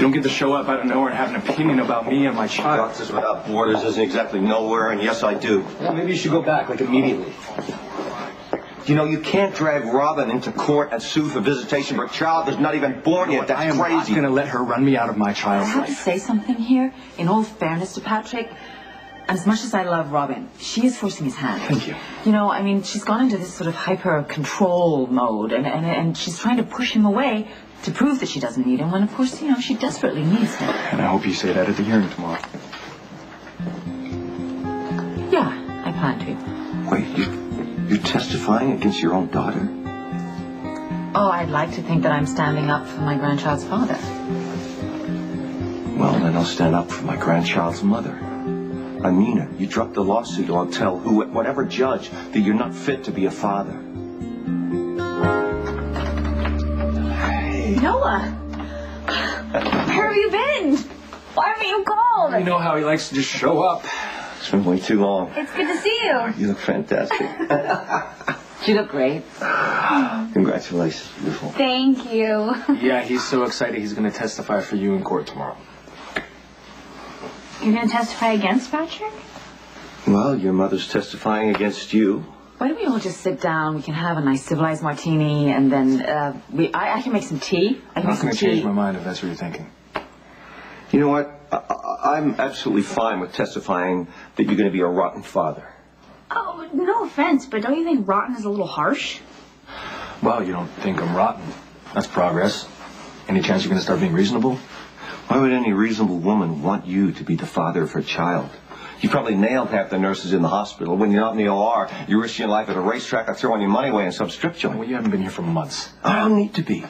You don't get to show up out of nowhere and have an opinion about me and my child. Doctors Without Borders isn't exactly nowhere, and yes, I do. Well, maybe you should go back, like, immediately. You know, you can't drag Robin into court and sue for visitation for a child that's not even born yet. That's crazy. I am not going to let her run me out of my child's life. I have to say something here. In all fairness to Patrick, as much as I love Robin, she is forcing his hand. Thank you. You know, I mean, she's gone into this sort of hyper-control mode, and she's trying to push him away to prove that she doesn't need him, when, of course, you know, she desperately needs him. And I hope you say that at the hearing tomorrow. Yeah, I plan to. Wait, you're testifying against your own daughter? Oh, I'd like to think that I'm standing up for my grandchild's father. Well, then I'll stand up for my grandchild's mother. I mean it. You drop the lawsuit, I'll tell whatever judge that you're not fit to be a father. Hey. Noah! Where have you been? Why haven't you called? You know how he likes to just show up. It's been way too long. It's good to see you. You look fantastic. You look great. Congratulations, beautiful. Thank you. Yeah, he's so excited he's going to testify for you in court tomorrow. You're going to testify against Patrick? Well, your mother's testifying against you. Why don't we all just sit down? We can have a nice civilized martini, and then I can make some tea. I'm not going to change my mind if that's what you're thinking. You know what? I'm absolutely fine with testifying that you're going to be a rotten father. Oh, no offense, but don't you think rotten is a little harsh? Well, you don't think I'm rotten. That's progress. Any chance you're going to start being reasonable? Why would any reasonable woman want you to be the father of her child? You probably nailed half the nurses in the hospital. When you're not in the OR, you're risking your life at a racetrack or throwing your money away in some strip joint. Well, you haven't been here for months. I don't need to be.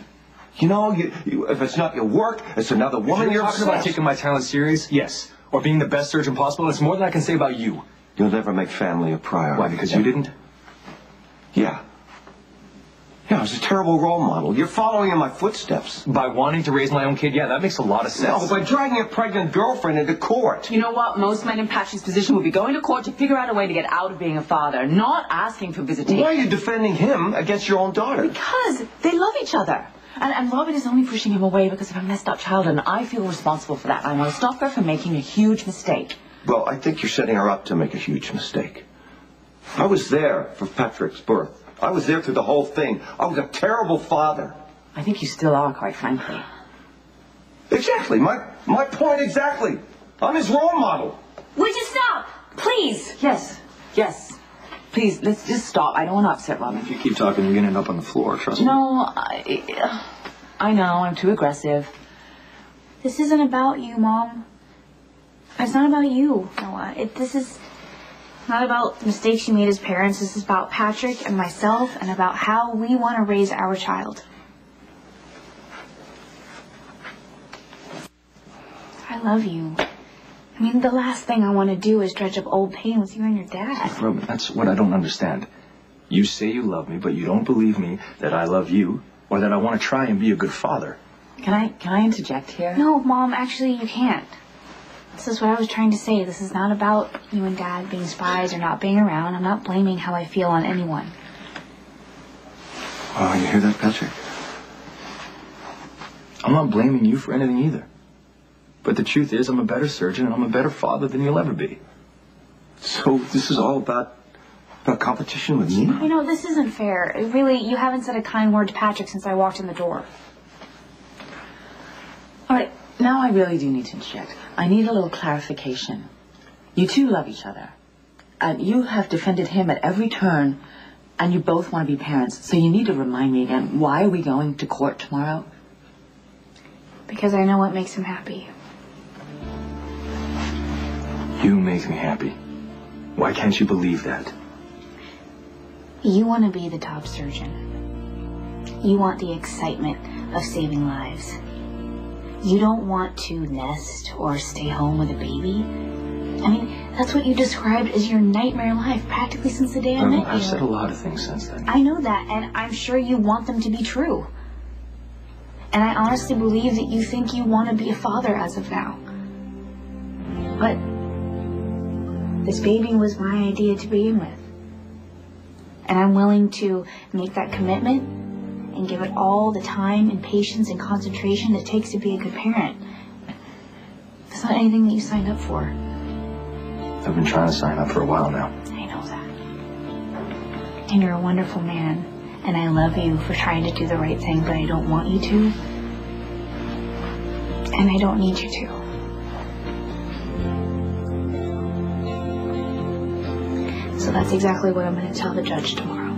You know, if it's not your work, it's another woman. If you're talking about taking my talent serious, yes. Or being the best surgeon possible, it's more than I can say about you. You'll never make family a priority. Why, because you didn't? Yeah. Yeah, I was a terrible role model. You're following in my footsteps. By wanting to raise my own kid, yeah, that makes a lot of sense. No, by dragging a pregnant girlfriend into court. You know what? Most men in Patrick's position would be going to court to figure out a way to get out of being a father, not asking for visitation. Why are you defending him against your own daughter? Because they love each other. And Robin is only pushing him away because of a messed up childhood, and I feel responsible for that. I want to stop her from making a huge mistake. Well, I think you're setting her up to make a huge mistake. I was there for Patrick's birth. I was there through the whole thing. I was a terrible father. I think you still are, quite frankly. Exactly. My point exactly. I'm his role model. Would you stop? Please. Yes. Please, let's just stop. I don't want to upset Robin. If you keep talking, you're going to end up on the floor, trust me. No, I know. I'm too aggressive. This isn't about you, Mom. It's not about you, Noah. This is not about mistakes you made as parents. This is about Patrick and myself and about how we want to raise our child. I love you. I mean, the last thing I want to do is dredge up old pain with you and your dad. Robin, that's what I don't understand. You say you love me, but you don't believe me that I love you or that I want to try and be a good father. Can I interject here? No, Mom, actually you can't. This is what I was trying to say. This is not about you and Dad being spies or not being around. I'm not blaming how I feel on anyone. Oh, you hear that, Patrick? I'm not blaming you for anything either. But the truth is, I'm a better surgeon and I'm a better father than you'll ever be. So this is all about competition with me? You know, this isn't fair. Really, you haven't said a kind word to Patrick since I walked in the door. All right, now I really do need to interject. I need a little clarification. You two love each other. And you have defended him at every turn, and you both want to be parents. So you need to remind me again, why are we going to court tomorrow? Because I know what makes him happy. You make me happy. Why can't you believe that? You want to be the top surgeon. You want the excitement of saving lives. You don't want to nest or stay home with a baby. I mean, that's what you described as your nightmare life practically since the day I met you. I've said a lot of things since then. I know that, and I'm sure you want them to be true. And I honestly believe that you think you want to be a father as of now. But this baby was my idea to begin with. And I'm willing to make that commitment and give it all the time and patience and concentration it takes to be a good parent. It's not anything that you signed up for. I've been trying to sign up for a while now. I know that. And you're a wonderful man. And I love you for trying to do the right thing, but I don't want you to. And I don't need you to. So that's exactly what I'm going to tell the judge tomorrow.